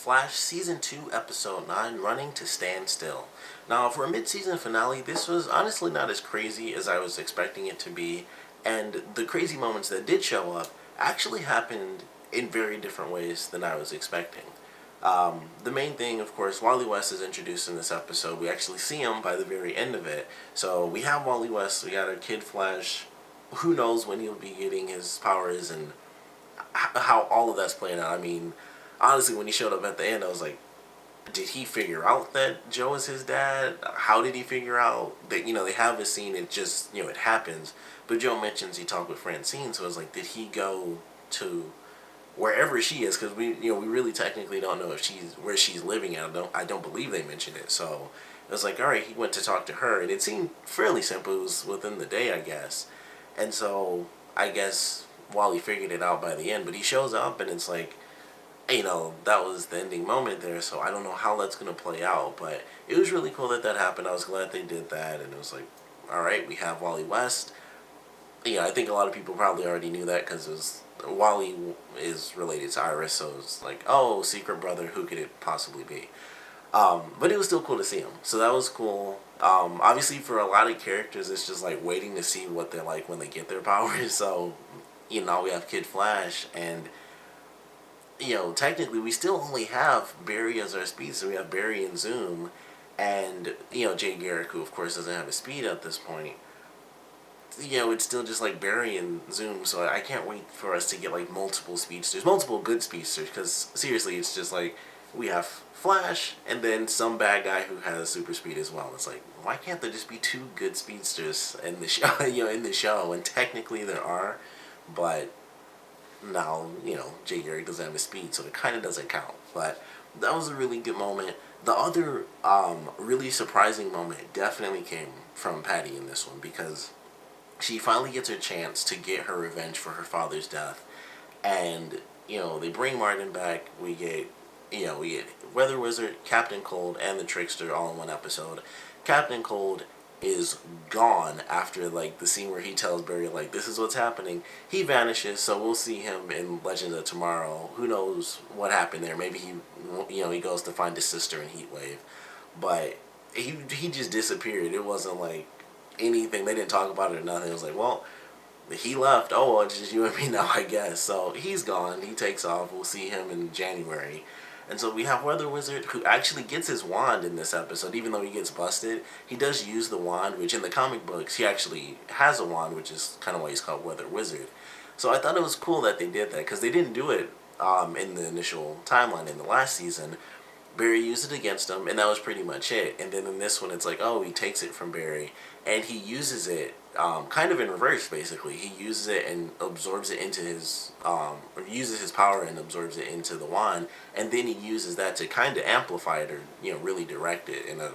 Flash Season 2, Episode 9, Running to Stand Still. Now, for a mid-season finale, this was honestly not as crazy as I was expecting it to be, and the crazy moments that did show up actually happened in very different ways than I was expecting. The main thing, of course, Wally West is introduced in this episode. We actually see him by the very end of it. So we have Wally West, we got our Kid Flash. Who knows when he'll be getting his powers and how all of that's playing out. I mean, honestly, when he showed up at the end, I was like, did he figure out that Joe is his dad? How did he figure out that, they have a scene, it just, it happens. But Joe mentions he talked with Francine, so I was like, did he go to wherever she is? Because we really technically don't know if where she's living at. I don't believe they mentioned it. So it was like, all right, he went to talk to her, and it seemed fairly simple. It was within the day, I guess. And so I guess Wally figured it out by the end, but he shows up, and it's like, that was the ending moment there, so I don't know how that's going to play out, but it was really cool that happened. I was glad they did that, and it was like, alright, we have Wally West. I think a lot of people probably already knew that because Wally is related to Iris, so it's like, oh, secret brother, who could it possibly be? But it was still cool to see him, so that was cool. Obviously, for a lot of characters, it's just like waiting to see what they're like when they get their powers, so, we have Kid Flash, and technically we still only have Barry as our speed, so we have Barry and Zoom, and, Jay Garrick, who of course doesn't have a speed at this point. It's still just like Barry and Zoom, so I can't wait for us to get like multiple speedsters, multiple good speedsters, because seriously, it's just like, we have Flash, and then some bad guy who has super speed as well. It's like, why can't there just be two good speedsters in the show, in the show, and technically there are, but now, Jay Garrick doesn't have his speed, so it kind of doesn't count. But that was a really good moment. The other really surprising moment definitely came from Patty in this one, because she finally gets her chance to get her revenge for her father's death. And, they bring Martin back. We get Weather Wizard, Captain Cold, and the Trickster all in one episode. Captain Cold is gone after like the scene where he tells Barry like, this is what's happening. He vanishes, so we'll see him in Legends of Tomorrow. Who knows what happened there? Maybe he goes to find his sister in Heatwave, but he just disappeared. It wasn't like anything, they didn't talk about it or nothing. It was like, well, he left, oh well, it's just you and me now, I guess. So he's gone, he takes off. We'll see him in January. And so we have Weather Wizard, who actually gets his wand in this episode. Even though he gets busted, he does use the wand, which in the comic books, he actually has a wand, which is kind of why he's called Weather Wizard. So I thought it was cool that they did that, because they didn't do it in the initial timeline in the last season. Barry used it against him, and that was pretty much it. And then in this one, it's like, oh, he takes it from Barry, and he uses it kind of in reverse, basically. He uses it and absorbs it into his, or uses his power and absorbs it into the wand, and then he uses that to kind of amplify it, or, really direct it in a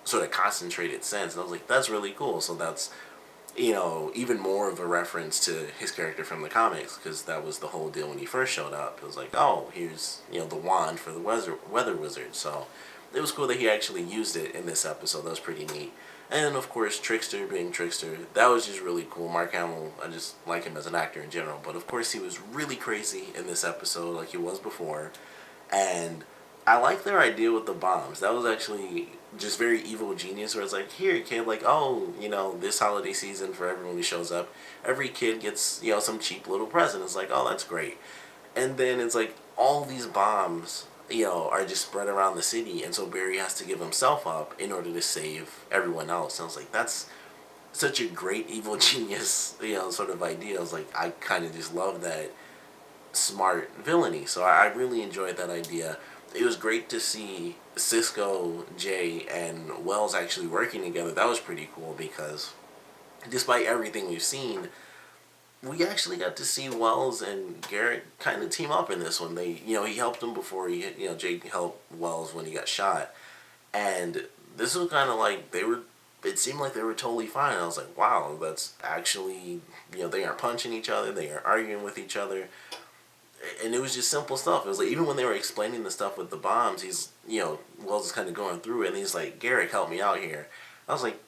sort of concentrated sense. And I was like, that's really cool. So that's, even more of a reference to his character from the comics, because that was the whole deal when he first showed up. It was like, oh, here's, the wand for the Weather Wizard. So it was cool that he actually used it in this episode. That was pretty neat. And then, of course, Trickster being Trickster, that was just really cool. Mark Hamill, I just like him as an actor in general. But, of course, he was really crazy in this episode like he was before. And I like their idea with the bombs. That was actually just very evil genius, where it's like, here, kid, like, oh, this holiday season for everyone who shows up, every kid gets, some cheap little present. It's like, oh, that's great. And then it's like, all these bombs, are just spread around the city, and so Barry has to give himself up in order to save everyone else. And I was like, that's such a great evil genius, sort of idea. I was like, I kind of just love that smart villainy. So I really enjoyed that idea. It was great to see Cisco, Jay, and Wells actually working together. That was pretty cool, because despite everything we've seen, we actually got to see Wells and Garrett kind of team up in this one. They, he helped him before Jay helped Wells when he got shot. And this was kind of like, it seemed like they were totally fine. I was like, wow, that's actually, they aren't punching each other, they aren't arguing with each other. And it was just simple stuff. It was like, even when they were explaining the stuff with the bombs, he's, Wells is kind of going through it, and he's like, Garrett, help me out here. I was like,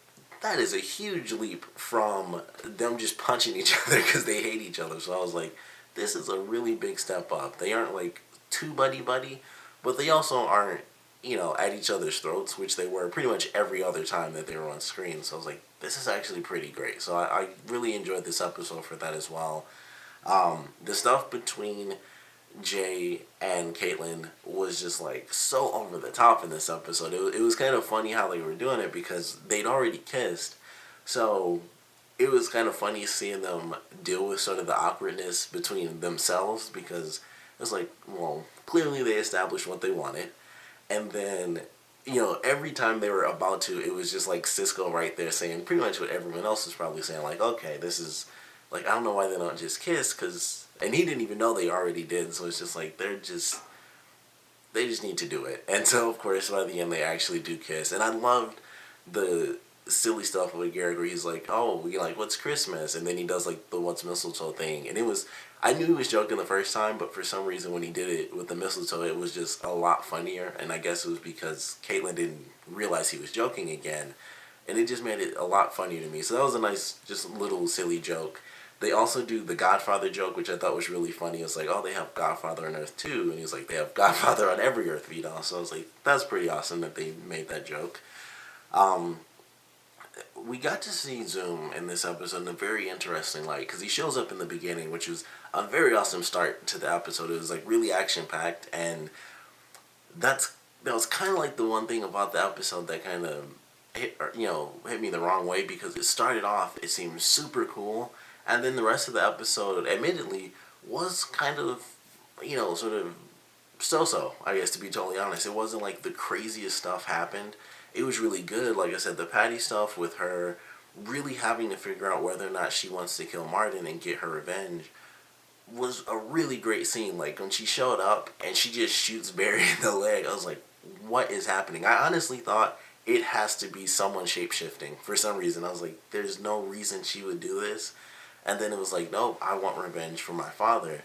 that is a huge leap from them just punching each other because they hate each other. So I was like, this is a really big step up. They aren't like too buddy-buddy, but they also aren't, at each other's throats, which they were pretty much every other time that they were on screen. So I was like, this is actually pretty great. So I really enjoyed this episode for that as well. The stuff between Jay and Caitlyn was just like so over the top in this episode. It was kind of funny how they were doing it because they'd already kissed. So it was kind of funny seeing them deal with sort of the awkwardness between themselves because it was like, well, clearly they established what they wanted. And then, every time they were about to, it was just like Cisco right there saying pretty much what everyone else was probably saying. Like, okay, this is, like, I don't know why they don't just kiss, because, and he didn't even know they already did. So it's just like, they just need to do it. And so, of course, by the end, they actually do kiss. And I loved the silly stuff with Garrett where he's like, oh, like, what's Christmas? And then he does, like, the what's mistletoe thing. And it was, I knew he was joking the first time, but for some reason when he did it with the mistletoe, it was just a lot funnier. And I guess it was because Caitlyn didn't realize he was joking again. And it just made it a lot funnier to me. So that was a nice, just little silly joke. They also do the Godfather joke, which I thought was really funny. It's like, oh, they have Godfather on Earth too. And he's like, they have Godfather on every Earth, Vito. So I was like, that's pretty awesome that they made that joke. We got to see Zoom in this episode in a very interesting light because he shows up in the beginning, which was a very awesome start to the episode. It was like really action packed, and that was kind of like the one thing about the episode that kind of hit me the wrong way because it started off, it seemed super cool, and then the rest of the episode, admittedly, was kind of sort of so-so, I guess, to be totally honest. It wasn't like the craziest stuff happened. It was really good. Like I said, the Patty stuff with her really having to figure out whether or not she wants to kill Martin and get her revenge was a really great scene. Like, when she showed up and she just shoots Barry in the leg, I was like, what is happening? I honestly thought it has to be someone shape-shifting for some reason. I was like, there's no reason she would do this. And then it was like, nope, I want revenge for my father.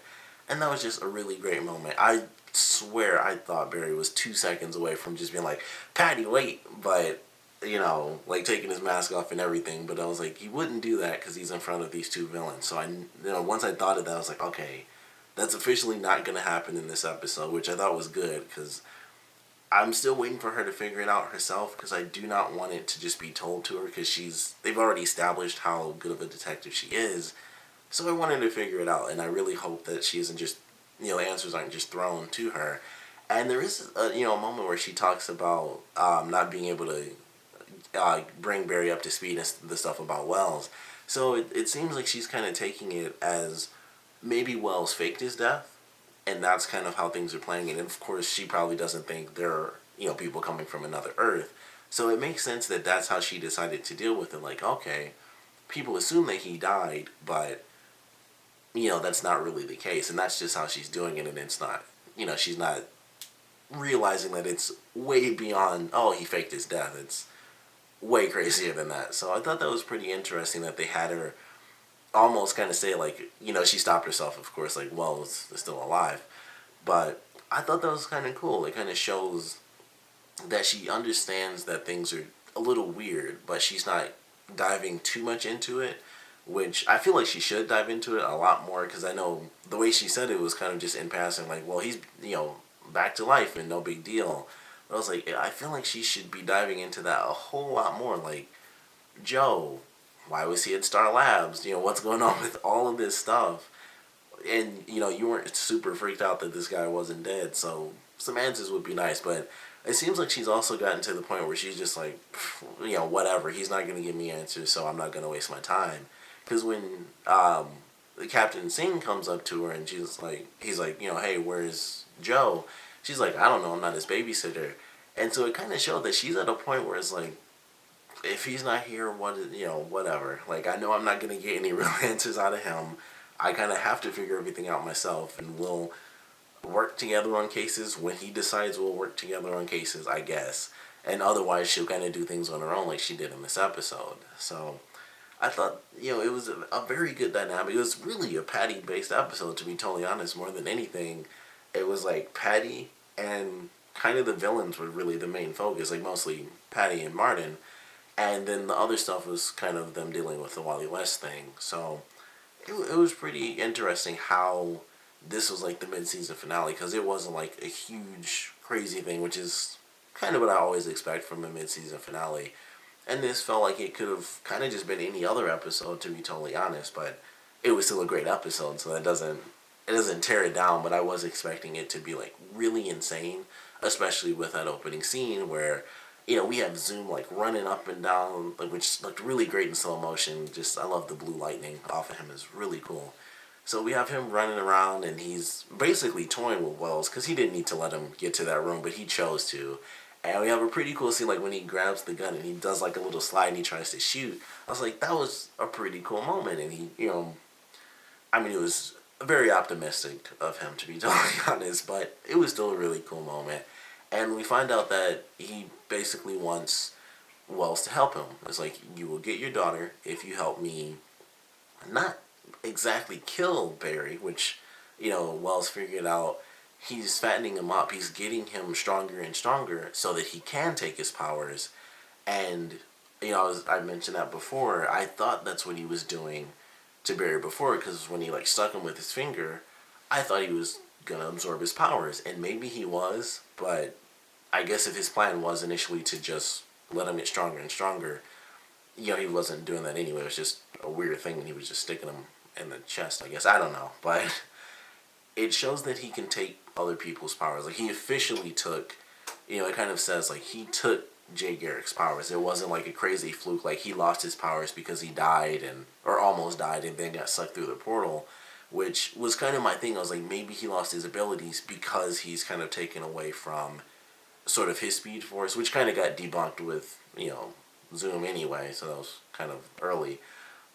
And that was just a really great moment. I swear I thought Barry was 2 seconds away from just being like, Patty, wait. But, like taking his mask off and everything. But I was like, he wouldn't do that because he's in front of these two villains. So once I thought of that, I was like, okay, that's officially not going to happen in this episode, which I thought was good because I'm still waiting for her to figure it out herself because I do not want it to just be told to her because they've already established how good of a detective she is. So I wanted to figure it out, and I really hope that she isn't just, the answers aren't just thrown to her. And there is, a moment where she talks about not being able to bring Barry up to speed and the stuff about Wells. So it seems like she's kind of taking it as maybe Wells faked his death, and that's kind of how things are playing. And of course, she probably doesn't think there are, people coming from another Earth. So it makes sense that that's how she decided to deal with it. Like, okay, people assume that he died, but that's not really the case, and that's just how she's doing it, and it's not, she's not realizing that it's way beyond, oh, he faked his death. It's way crazier than that. So I thought that was pretty interesting that they had her almost kind of say, like, she stopped herself, of course, like, well, is still alive. But I thought that was kind of cool. It kind of shows that she understands that things are a little weird, but she's not diving too much into it, which I feel like she should dive into it a lot more, because I know the way she said it was kind of just in passing, like, well, he's, back to life and no big deal. But I was like, I feel like she should be diving into that a whole lot more. Like, Joe, why was he at Star Labs? What's going on with all of this stuff? And, you weren't super freaked out that this guy wasn't dead, so some answers would be nice. But it seems like she's also gotten to the point where she's just like, whatever, he's not going to give me answers, so I'm not going to waste my time. Because when Captain Singh comes up to her and he's like, hey, where's Joe? She's like, I don't know, I'm not his babysitter. And so it kind of showed that she's at a point where it's like, if he's not here, whatever. Like, I know I'm not going to get any real answers out of him. I kind of have to figure everything out myself, and we'll work together on cases when he decides we'll work together on cases, I guess. And otherwise, she'll kind of do things on her own like she did in this episode. So I thought, it was a very good dynamic. It was really a Patty-based episode, to be totally honest, more than anything. It was like Patty and kind of the villains were really the main focus, like mostly Patty and Martin. And then the other stuff was kind of them dealing with the Wally West thing. So it was pretty interesting how this was like the mid-season finale, because it wasn't like a huge crazy thing, which is kind of what I always expect from a mid-season finale. And this felt like it could have kind of just been any other episode, to be totally honest, but it was still a great episode, so it doesn't tear it down. But I was expecting it to be like really insane, especially with that opening scene where, we have Zoom like running up and down, like, which looked really great in slow motion. Just I love the blue lightning off of him, is really cool. So we have him running around, and he's basically toying with Wells because he didn't need to let him get to that room, but he chose to. And we have a pretty cool scene, like when he grabs the gun and he does like a little slide and he tries to shoot. I was like, that was a pretty cool moment, and he, I mean, it was very optimistic of him, to be totally honest, but it was still a really cool moment. And we find out that he basically wants Wells to help him. It's like, you will get your daughter if you help me not exactly kill Barry, which, Wells figured out. He's fattening him up. He's getting him stronger and stronger so that he can take his powers. And, I mentioned that before. I thought that's what he was doing to Barry before, because when he, like, stuck him with his finger, I thought he was going to absorb his powers. And maybe he was, but I guess if his plan was initially to just let him get stronger and stronger, he wasn't doing that anyway. It was just a weird thing, and he was just sticking him in the chest, I guess. I don't know. But it shows that he can take other people's powers. Like, he officially took, it kind of says, like, he took Jay Garrick's powers. It wasn't like a crazy fluke, like he lost his powers because he died or almost died and then got sucked through the portal, which was kind of my thing. I was like, maybe he lost his abilities because he's kind of taken away from sort of his speed force, which kind of got debunked with, Zoom anyway, so that was kind of early.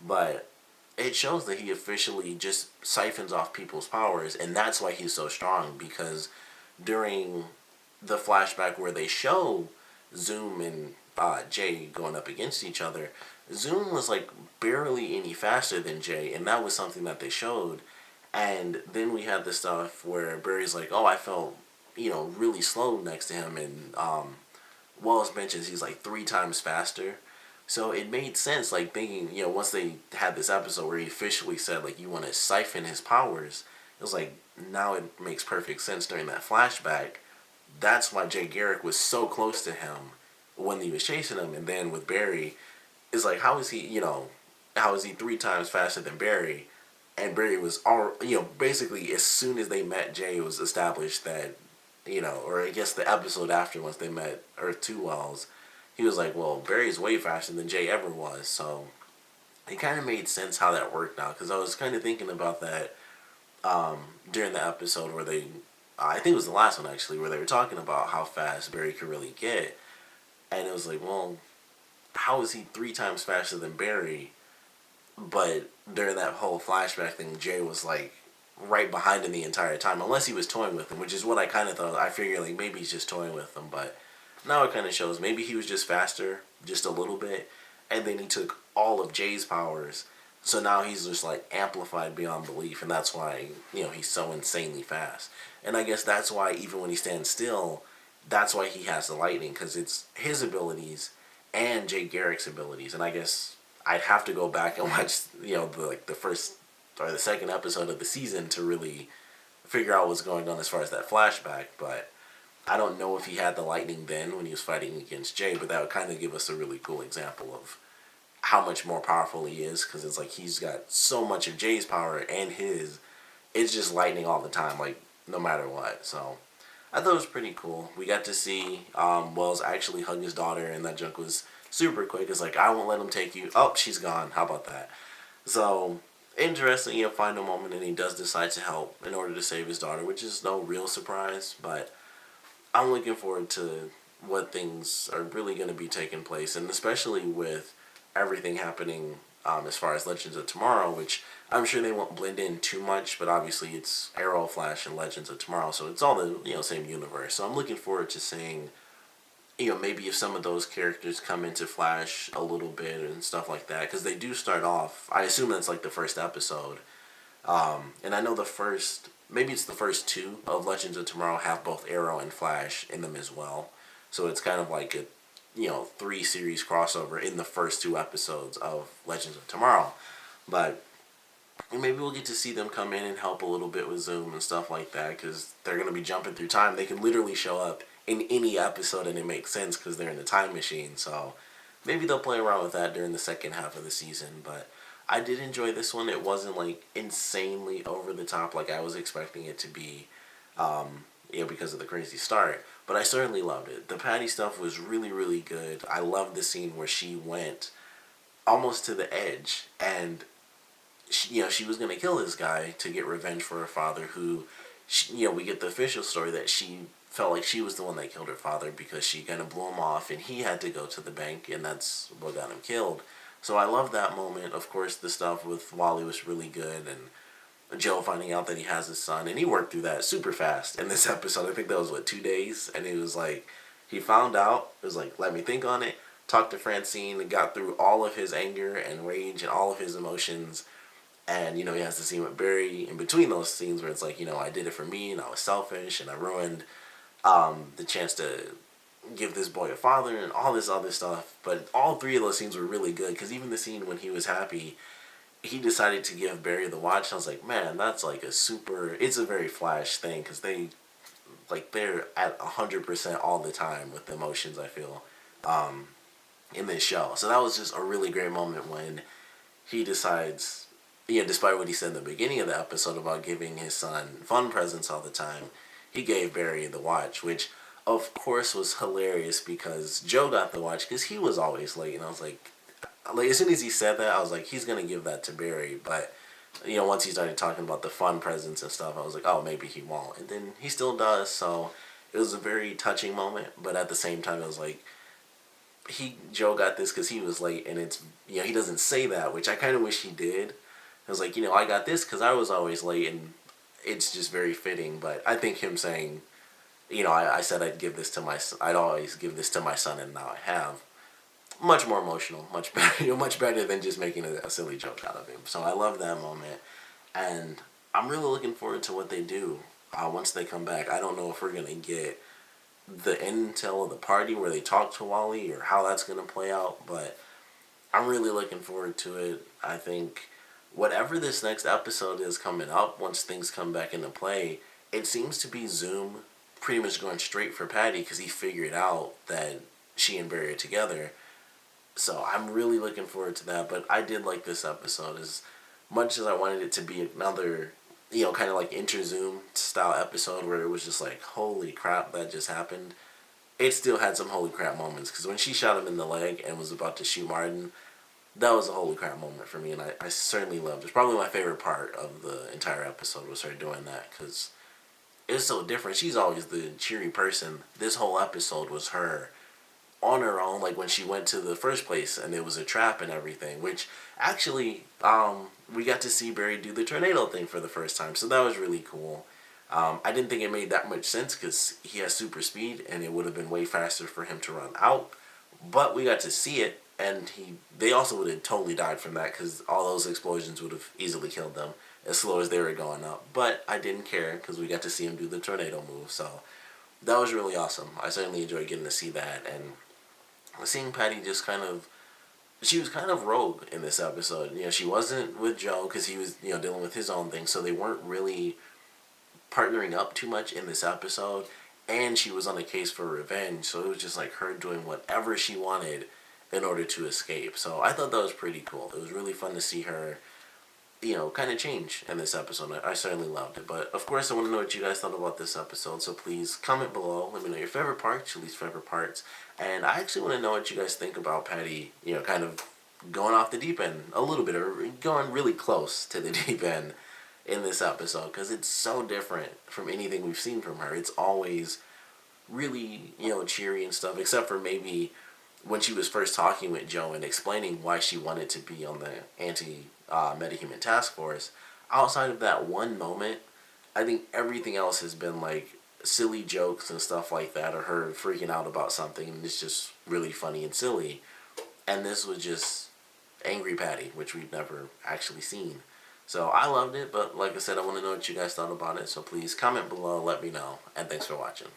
But it shows that he officially just siphons off people's powers, and that's why he's so strong, because during the flashback where they show Zoom and Jay going up against each other, Zoom was like barely any faster than Jay, and that was something that they showed. And then we had the stuff where Barry's like, oh, I felt, really slow next to him, and Wells mentions he's like 3 times faster. So it made sense, like, thinking, once they had this episode where he officially said, like, you want to siphon his powers, it was like, now it makes perfect sense during that flashback. That's why Jay Garrick was so close to him when he was chasing him. And then with Barry, it's like, how is he, how is he 3 times faster than Barry? And Barry was, all, basically as soon as they met Jay, it was established that, or I guess the episode after, once they met Earth 2 Wells, he was like, well, Barry's way faster than Jay ever was. So it kind of made sense how that worked out, because I was kind of thinking about that during the episode where they, I think it was the last one actually, where they were talking about how fast Barry could really get. And it was like, well, how is he 3 times faster than Barry? But during that whole flashback thing, Jay was like right behind him the entire time, unless he was toying with him, which is what I kind of thought. I figured like maybe he's just toying with him, but now it kind of shows maybe he was just faster, just a little bit, and then he took all of Jay's powers, so now he's just like amplified beyond belief, and that's why, he's so insanely fast. And I guess that's why even when he stands still, that's why he has the lightning, because it's his abilities and Jay Garrick's abilities. And I guess I'd have to go back and watch, the first or the second episode of the season to really figure out what's going on as far as that flashback, but I don't know if he had the lightning then when he was fighting against Jay, but that would kind of give us a really cool example of how much more powerful he is, because it's like he's got so much of Jay's power and his, it's just lightning all the time, like no matter what. So I thought it was pretty cool. We got to see Wells actually hug his daughter, and that junk was super quick. It's like, I won't let him take you. Oh, she's gone. How about that? So interesting, final moment, and he does decide to help in order to save his daughter, which is no real surprise, but I'm looking forward to what things are really going to be taking place, and especially with everything happening as far as Legends of Tomorrow, which I'm sure they won't blend in too much, but obviously it's Arrow, Flash, and Legends of Tomorrow, so it's all the same universe. So I'm looking forward to seeing, maybe if some of those characters come into Flash a little bit and stuff like that, because they do start off, I assume that's like the first episode, and I know maybe it's the first 2 of Legends of Tomorrow have both Arrow and Flash in them as well. So it's kind of like a, 3 series crossover in the first 2 episodes of Legends of Tomorrow. But And maybe we'll get to see them come in and help a little bit with Zoom and stuff like that, because they're going to be jumping through time. They can literally show up in any episode and it makes sense because they're in the time machine. So maybe they'll play around with that during the second half of the season. But I did enjoy this one. It wasn't like insanely over the top like I was expecting it to be, because of the crazy start. But I certainly loved it. The Patty stuff was really, really good. I loved the scene where she went almost to the edge, and she was going to kill this guy to get revenge for her father, who, we get the official story that she felt like she was the one that killed her father because she kind of blew him off and he had to go to the bank, and that's what got him killed. So I love that moment. Of course, the stuff with Wally was really good, and Joe finding out that he has his son, and he worked through that super fast in this episode. I think that was, 2 days, and it was like, he found out, it was like, let me think on it, talked to Francine, and got through all of his anger and rage and all of his emotions. And, he has the scene with Barry in between those scenes where it's like, I did it for me and I was selfish and I ruined the chance to give this boy a father and all this other stuff. But all three of those scenes were really good, because even the scene when he was happy, he decided to give Barry the watch. I was like, man, that's like it's a very Flash thing, because they're at 100% all the time with the emotions, I feel, in this show. So that was just a really great moment when he decides, despite what he said in the beginning of the episode about giving his son fun presents all the time, he gave Barry the watch, which of course was hilarious because Joe got the watch because he was always late, and I was like, as soon as he said that, I was like, he's gonna give that to Barry. But once he started talking about the fun presents and stuff, I was like, oh, maybe he won't, and then he still does. So it was a very touching moment, but at the same time, it was like, Joe got this because he was late, and it's, he doesn't say that, which I kind of wish he did. I was like, I got this because I was always late, and it's just very fitting. But I think him saying, I said I'd always give this to my son, and now I have, much more emotional, much better, much better than just making a silly joke out of him. So I love that moment, and I'm really looking forward to what they do once they come back. I don't know if we're gonna get the intel of the party where they talk to Wally or how that's gonna play out, but I'm really looking forward to it. I think whatever this next episode is coming up, once things come back into play, it seems to be Zoom pretty much going straight for Patty because he figured out that she and Barry are together. So I'm really looking forward to that. But I did like this episode as much as I wanted it to be another, kind of like inter-Zoom style episode where it was just like, holy crap, that just happened. It still had some holy crap moments, because when she shot him in the leg and was about to shoot Martin, that was a holy crap moment for me, and I certainly loved it. It's probably my favorite part of the entire episode was her doing that, because it was so different. She's always the cheery person. This whole episode was her on her own, like when she went to the first place and it was a trap and everything, which actually we got to see Barry do the tornado thing for the first time, so that was really cool. I didn't think it made that much sense because he has super speed and it would have been way faster for him to run out, but we got to see it, and they also would have totally died from that because all those explosions would have easily killed them as slow as they were going up. But I didn't care because we got to see him do the tornado move, so that was really awesome. I certainly enjoyed getting to see that, and seeing Patty just she was kind of rogue in this episode. She wasn't with Joe because he was, dealing with his own thing, so they weren't really partnering up too much in this episode, and she was on a case for revenge, so it was just like her doing whatever she wanted in order to escape. So I thought that was pretty cool. It was really fun to see her, kind of change in this episode. I certainly loved it. But of course, I want to know what you guys thought about this episode, so please comment below. Let me know your favorite parts, your least favorite parts, and I actually want to know what you guys think about Patty, kind of going off the deep end a little bit, or going really close to the deep end in this episode, because it's so different from anything we've seen from her. It's always really, cheery and stuff, except for maybe when she was first talking with Joe and explaining why she wanted to be on the anti-metahuman task force. Outside of that one moment, I think everything else has been like silly jokes and stuff like that, or her freaking out about something, and it's just really funny and silly. And this was just angry Patty, which we've never actually seen. So I loved it, but like I said, I want to know what you guys thought about it, so please comment below, let me know, and thanks for watching.